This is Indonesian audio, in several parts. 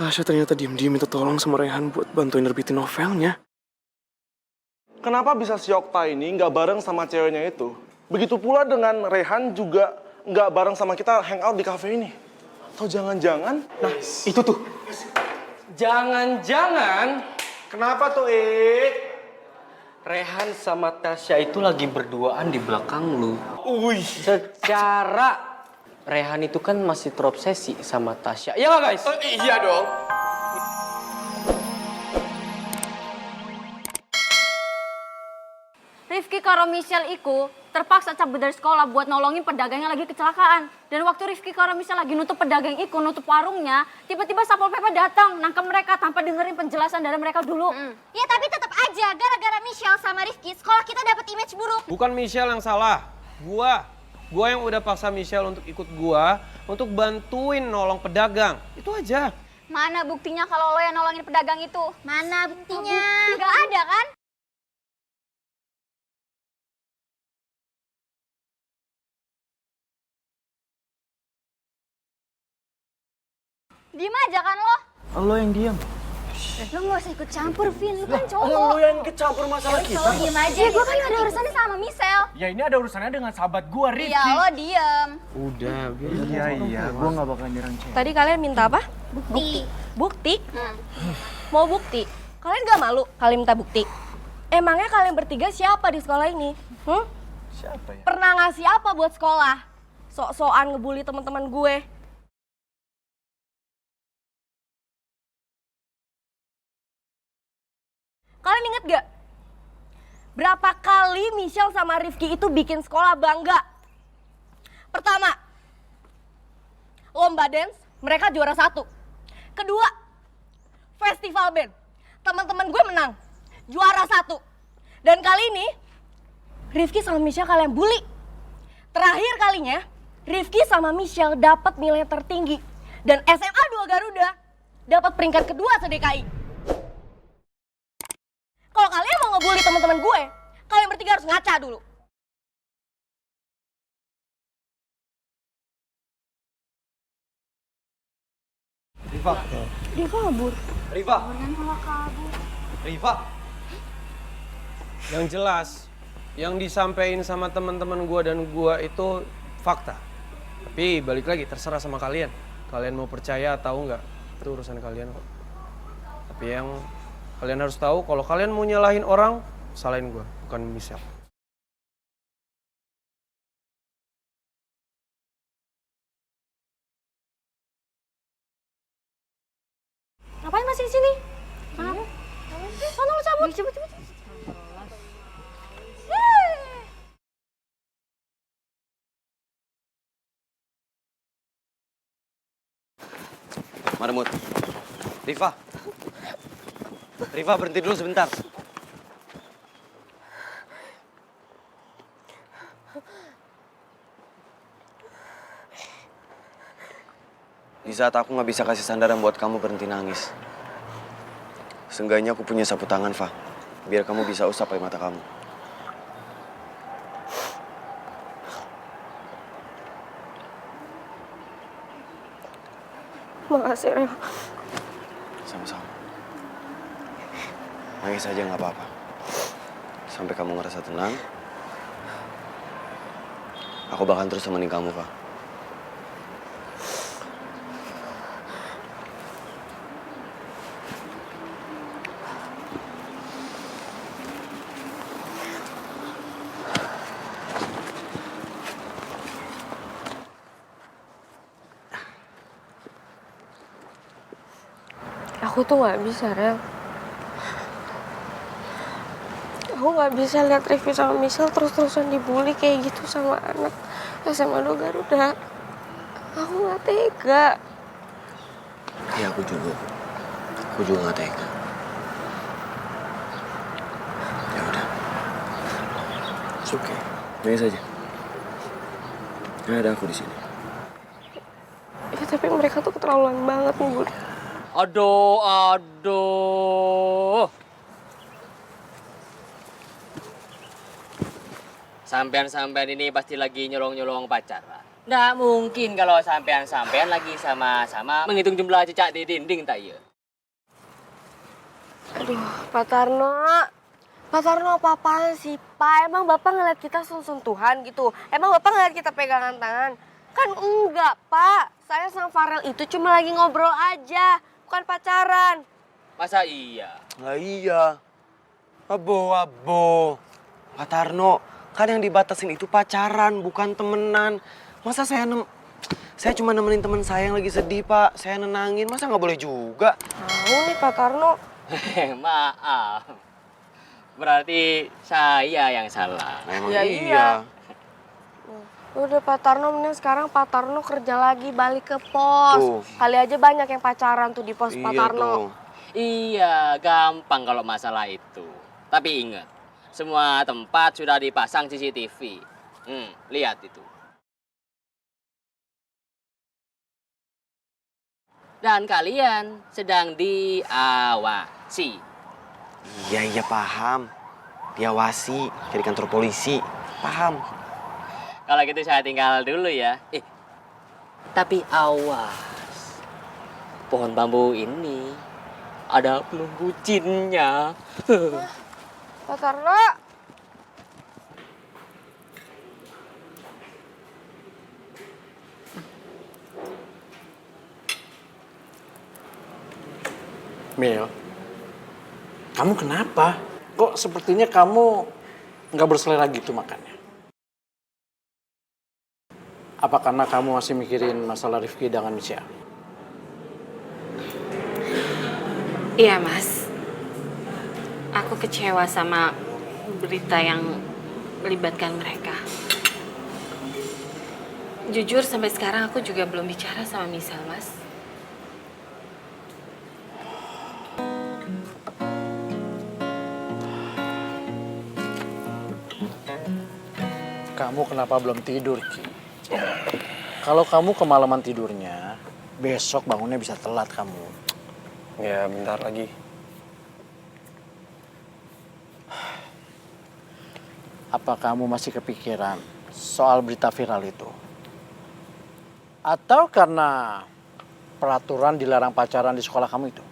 Tasya ternyata diem-diem minta tolong sama Rehan buat bantuin nerbitin novelnya. Kenapa bisa si Okta ini nggak bareng sama ceweknya itu? Begitu pula dengan Rehan juga nggak bareng sama kita hangout di cafe ini. Atau jangan-jangan, Nah, itu tuh. Jangan-jangan kenapa tuh, Rehan sama Tasya itu lagi berduaan di belakang lu. Secara Rehan itu kan masih terobsesi sama Tasya. Iya nggak guys? Iya dong. Rifki karo Michelle iku terpaksa cabut dari sekolah buat nolongin pedagang yang lagi kecelakaan. Dan waktu Rifki karo Michelle lagi nutup pedagang iku, nutup warungnya, tiba-tiba Satpol PP datang nangkep mereka tanpa dengerin penjelasan dari mereka dulu. Ya tapi tetap aja gara-gara Michelle sama Rifki sekolah kita dapat image buruk. Bukan Michelle yang salah, gua yang udah paksa Michelle untuk ikut gua untuk bantuin nolong pedagang. Itu aja. Mana buktinya kalau lo yang nolongin pedagang itu? Mana buktinya? Gak ada kan? Diem aja kan lo? Lo yang diem. Lo gak usah ikut campur, Vin. Lo kan cowok. lo yang ikut campur masalah kita? Lo diem aja. Ya gue kan ada urusannya sama Michelle. Ya ini ada urusannya dengan sahabat gua, Rifki. Iya, lo diem. Udah, Iya, gua nggak bakal nyerang cewek. Tadi kalian minta apa? Bukti. Bukti? Mau bukti? Kalian gak malu kalian minta bukti? Emangnya kalian bertiga siapa di sekolah ini? Siapa ya? Pernah ngasih apa buat sekolah? Sok-sokan ngebully teman-teman gue. Kalian inget gak? Berapa kali Michelle sama Rifki itu bikin sekolah bangga? Pertama, lomba dance, mereka juara 1. Kedua, festival band, teman-teman gue menang, juara 1. Dan kali ini, Rifki sama Michelle kalian bully. Terakhir kalinya, Rifki sama Michelle dapat nilai tertinggi. Dan SMA 2 Garuda dapat peringkat kedua se-DKI. Kalau kalian mau ngebully teman-teman gue, kalian bertiga harus ngaca dulu. Riva. Riva kabur. Riva. Riva. Yang jelas, yang disampaikan sama teman-teman gua dan gua itu fakta. Tapi balik lagi, terserah sama kalian. Kalian mau percaya atau enggak, itu urusan kalian kok. Tapi yang kalian harus tahu, kalau kalian mau nyalahin orang, salahin gua, bukan Michelle. Ngapain masih di sini? Kenapa? Sana lu cabut. Cepet. Marmut. Riva. Riva berhenti dulu sebentar. Di saat aku nggak bisa kasih sandaran buat kamu berhenti nangis, seenggaknya aku punya sapu tangan, Fa. Biar kamu bisa usap air mata kamu. Makasih, Rev. Sama-sama. Nangis aja nggak apa-apa. Sampai kamu ngerasa tenang, aku bakal terus temenin kamu, Fa. Aku tuh gak bisa, Rel. Aku gak bisa lihat Rifki sama Michelle terus-terusan dibully kayak gitu sama anak SMA 2 Garuda. Aku gak tega. Iya, aku juga. Aku juga gak tega. Ya udah. It's okay. Nangis aja. Gak ada aku di sini. Ya tapi mereka tuh keterlaluan banget nih, Bud. Aduh. Sampean-sampean ini pasti lagi nyolong-nyolong pacar, Pak. Nggak mungkin kalau sampean lagi sama-sama menghitung jumlah cicak di dinding tak ya? Aduh, Pak Tarno. Pak Tarno apa-apaan sih, Pak? Emang Bapak ngeliat kita sentuhan gitu? Emang Bapak ngeliat kita pegangan tangan? Kan enggak, Pak. Saya sama Farel itu cuma lagi ngobrol aja, bukan pacaran. Masa iya? Lah iya. Abo. Pak Tarno, kan yang dibatasin itu pacaran, bukan temenan. Masa saya cuma nemenin teman saya yang lagi sedih, Pak. Saya nenangin, masa nggak boleh juga? Tahu nih Pak Tarno. Maaf. Berarti saya yang salah. Nah, emang Ya, iya. iya. Udah Pak Tarno, mending sekarang Pak Tarno kerja lagi, balik ke pos. Tuh. Kali aja banyak yang pacaran tuh di pos Pak Iya Tarno. tuh. Iya, gampang kalau masalah itu. Tapi ingat, semua tempat sudah dipasang CCTV. Lihat itu. Dan kalian sedang diawasi. Iya, paham. Diawasi, kayak di kantor polisi. Paham. Kalau gitu saya tinggal dulu ya. Tapi awas. Pohon bambu ini ada pelunggu jinnya. Pak Tarno. Mil, kamu kenapa? Kok sepertinya kamu nggak berselera gitu makannya? Apa karena kamu masih mikirin masalah Rifki dengan Michelle? Iya, Mas. Aku kecewa sama berita yang melibatkan mereka. Jujur, sampai sekarang aku juga belum bicara sama Michelle, Mas. Kamu kenapa belum tidur, Ki? Kalau kamu kemalaman tidurnya, besok bangunnya bisa telat kamu. Ya, bentar lagi. Apa kamu masih kepikiran soal berita viral itu? Atau karena peraturan dilarang pacaran di sekolah kamu itu?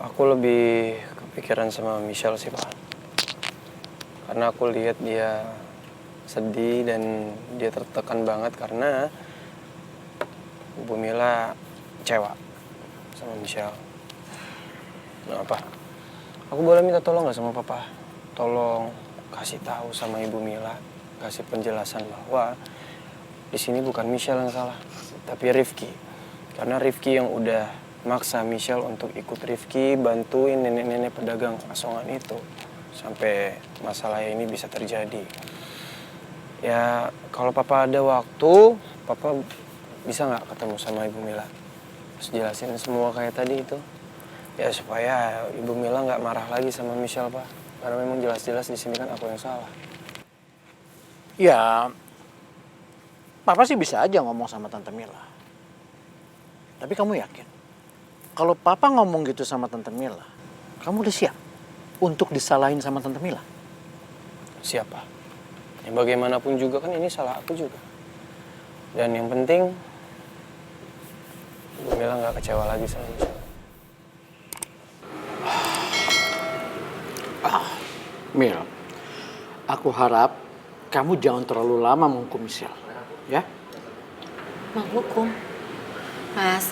Aku lebih kepikiran sama Michelle sih, Pak. Karena aku lihat dia sedih dan dia tertekan banget karena Bu Mila kecewa sama Michelle. Nah, apa? Aku boleh minta tolong nggak sama Papa? Tolong kasih tahu sama Ibu Mila, kasih penjelasan bahwa di sini bukan Michelle yang salah, tapi Rifki. Karena Rifki yang udah maksa Michelle untuk ikut Rifki bantuin nenek-nenek pedagang asongan itu sampai masalah ini bisa terjadi. Ya, kalau Papa ada waktu, Papa bisa nggak ketemu sama Ibu Mila? Terus jelasin semua kayak tadi itu. Ya, supaya Ibu Mila nggak marah lagi sama Michelle, Pak. Karena memang jelas-jelas di sini kan aku yang salah. Ya, Papa sih bisa aja ngomong sama Tante Mila. Tapi kamu yakin? Kalau Papa ngomong gitu sama Tante Mila, kamu udah siap untuk disalahin sama Tante Mila? Siapa? Ya bagaimanapun juga kan ini salah aku juga. Dan yang penting, Ibu Mila nggak kecewa lagi sama Michelle. Mil, aku harap kamu jangan terlalu lama menghukum Michelle, ya? Menghukum? Mas,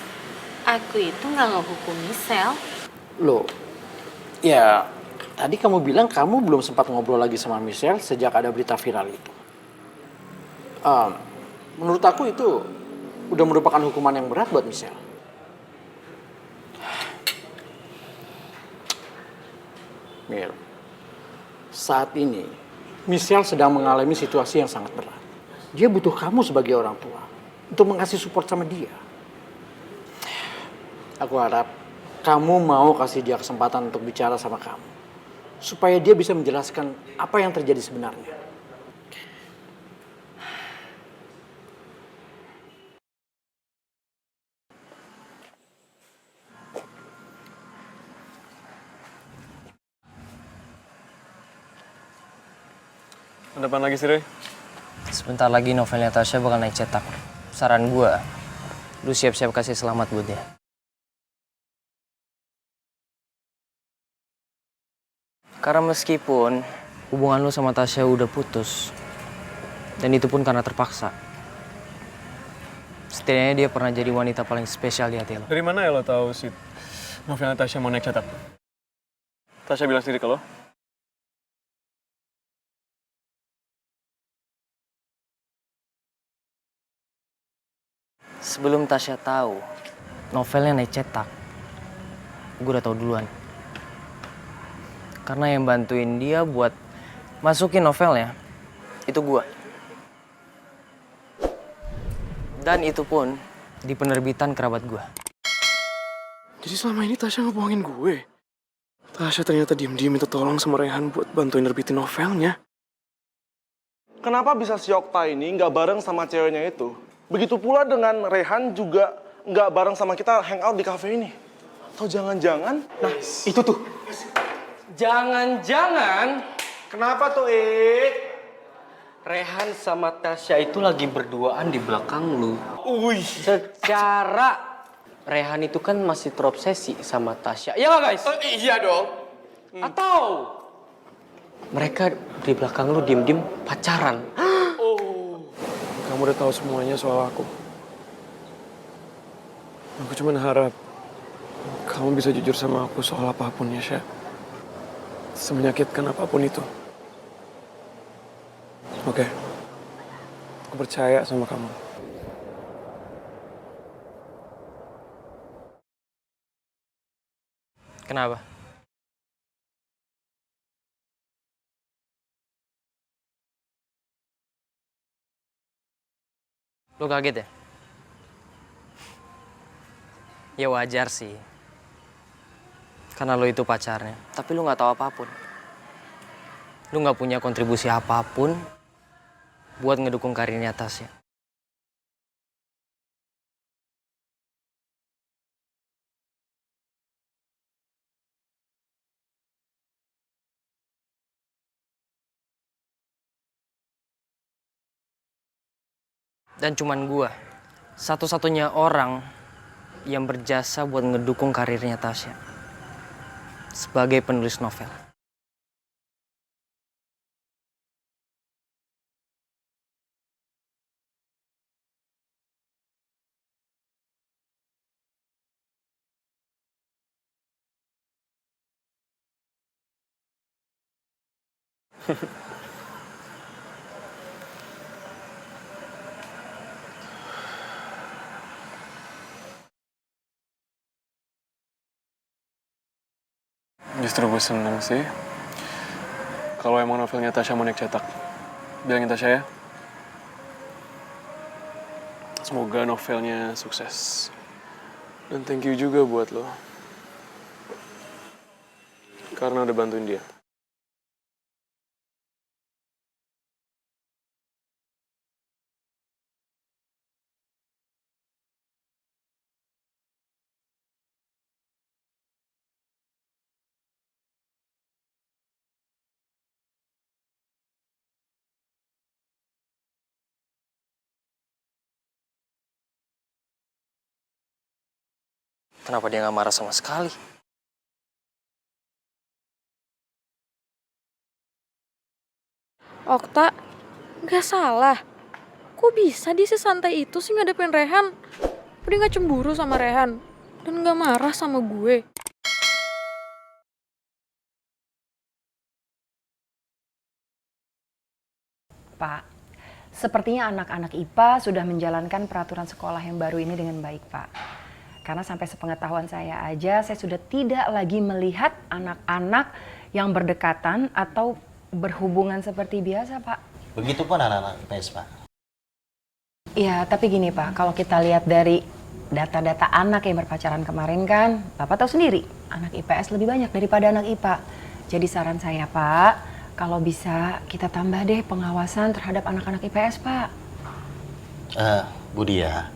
aku itu nggak ngehukum Michelle. Loh, ya tadi kamu bilang kamu belum sempat ngobrol lagi sama Michelle sejak ada berita viral itu. Menurut aku itu udah merupakan hukuman yang berat buat Michelle. Mil, saat ini Michelle sedang mengalami situasi yang sangat berat. Dia butuh kamu sebagai orang tua untuk mengasih support sama dia. Aku harap kamu mau kasih dia kesempatan untuk bicara sama kamu. Supaya dia bisa menjelaskan apa yang terjadi sebenarnya. Ada apaan lagi sih, Roy? Sebentar lagi novelnya Tasya bakal naik cetak. Saran gua, lu siap-siap kasih selamat buat dia. Karena meskipun hubungan lu sama Tasya udah putus, dan itu pun karena terpaksa, setidaknya dia pernah jadi wanita paling spesial di hati lo. Dari mana ya lo tahu si novelnya Tasya mau naik cetak? Tasya bilang sendiri ke lo? Sebelum Tasya tahu novelnya naik cetak, gue udah tahu duluan. Karena yang bantuin dia buat masukin novelnya, itu gue. Dan itu pun di penerbitan kerabat gue. Jadi selama ini Tasya ngebohongin gue? Tasya ternyata diem-diem minta tolong sama Rehan buat bantuin nerbitin novelnya. Kenapa bisa si Okta ini nggak bareng sama ceweknya itu? Begitu pula dengan Rehan juga nggak bareng sama kita hangout di cafe ini. Atau jangan-jangan? Nah, itu tuh. Jangan-jangan. Kenapa tuh, Rehan sama Tasya itu lagi berduaan di belakang lu. Secara Rehan itu kan masih terobsesi sama Tasya. Iya nggak, guys? Iya dong. Atau mereka di belakang lu diem-diem pacaran. Kamu udah tahu semuanya soal aku. Aku cuma harap kamu bisa jujur sama aku soal apapun ya, Syah. Semenyakitkan apapun itu. Oke. Aku percaya sama kamu. Kenapa? Lo kaget ya? Ya wajar sih. Karena lo itu pacarnya. Tapi lo gak tahu apapun. Lo gak punya kontribusi apapun buat ngedukung karirnya Tasya. Dan cuman gua, satu-satunya orang yang berjasa buat ngedukung karirnya Tasya sebagai penulis novel. Justru gue seneng sih. Kalau emang novelnya Tasya mau naik cetak. Bilangin Tasya ya. Semoga novelnya sukses. Dan thank you juga buat lo. Karena udah bantuin dia. Kenapa dia gak marah sama sekali? Okta, nggak salah. Kok bisa dia sesantai itu sih ngadepin Rehan? Dia nggak cemburu sama Rehan dan nggak marah sama gue. Pak, sepertinya anak-anak IPA sudah menjalankan peraturan sekolah yang baru ini dengan baik, Pak. Karena sampai sepengetahuan saya aja, saya sudah tidak lagi melihat anak-anak yang berdekatan atau berhubungan seperti biasa, Pak. Begitupun anak-anak IPS, Pak. Iya, tapi gini, Pak. Kalau kita lihat dari data-data anak yang berpacaran kemarin kan, Bapak tahu sendiri, anak IPS lebih banyak daripada anak IPA. Jadi saran saya, Pak, kalau bisa kita tambah deh pengawasan terhadap anak-anak IPS, Pak. Bu Dia,